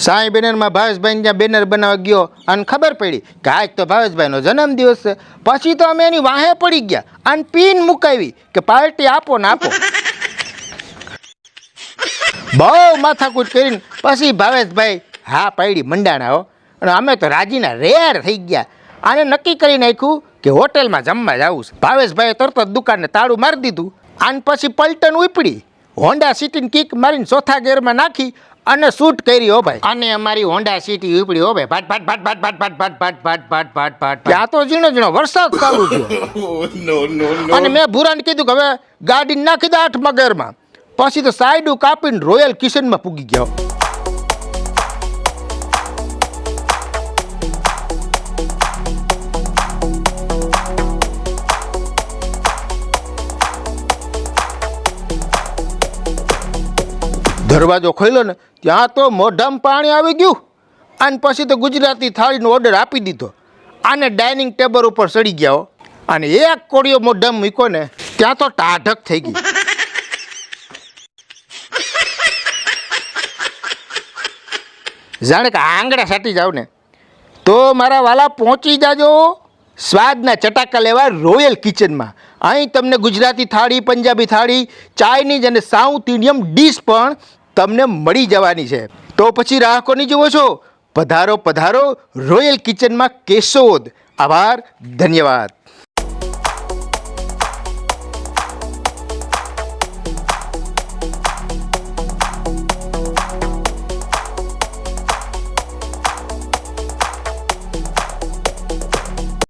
સાંઈ બેનરમાં ભાવેશભાઈ ત્યાં બેનર બનાવવા ગયો અને ખબર પડી કે આજ તો ભાવેશભાઈનો જન્મદિવસ છે. પછી તો અમે એની વાહે પડી ગયા અને પીન મુકાવી કે પાર્ટી આપો ને આપો. બહુ માથાકૂટ કરીને પછી ભાવેશભાઈ હા પાડી મંડાણા હો. અને અમે તો રાજીના રેર થઈ ગયા. આને નક્કી કરી નાખ્યું કે હોટેલમાં જમવા જવું છે. ભાવેશભાઈએ તરત જ દુકાનને તાળું મારી દીધું. આને પછી પલટન ઉપડી હોન્ડા સિટીને કિક મારીને ચોથા ગેરમાં નાખી અને શૂટ કરી હો ભાઈ. અને અમારી હોન્ડા સિટી ઉપડી હો ભાઈ. ભાટ ભાટ ભાટ ભાટ ભાટ ભાટ ભાટ ભાટ ભાટ ભાટ ભાટ ભાટ. ત્યાં તો ઝીણો ઝીણો વરસાદ ચાલુ થયો. અને મેં ભૂરાને કીધું કે હવે ગાડીને નાખી દે 8મા ગેરમાં. પછી તો સાઈડું કાપીને રોયલ કિચનમાં પૂગી ગયો. દરવાજો ખોલ્યો ને ત્યાં તો મોઢામાં પાણી આવી ગયું. અને પછી તો ગુજરાતી થાળીનો ઓર્ડર આપી દીધો. આને ડાઇનિંગ ટેબલ ઉપર ચડી ગયા હો. અને એક કોળિયો મોઢામાં મૂક્યો ને ત્યાં તો ટાઢક થઈ ગઈ. જાણે કે આંગળા સાટી જાવ ને તો મારા વાલા પહોંચી જાજો સ્વાદના ચટાકા લેવા રોયલ કિચનમાં. અહીં તમને ગુજરાતી થાળી, પંજાબી થાળી, ચાઇનીઝ અને સાઉથ ઇન્ડિયન ડીશ પણ તમને મળી જવાની છે. તો પછી રાહ કોની જુઓ છો? પધારો પધારો રોયલ કિચનમાં કેશોદ. આભાર, ધન્યવાદ.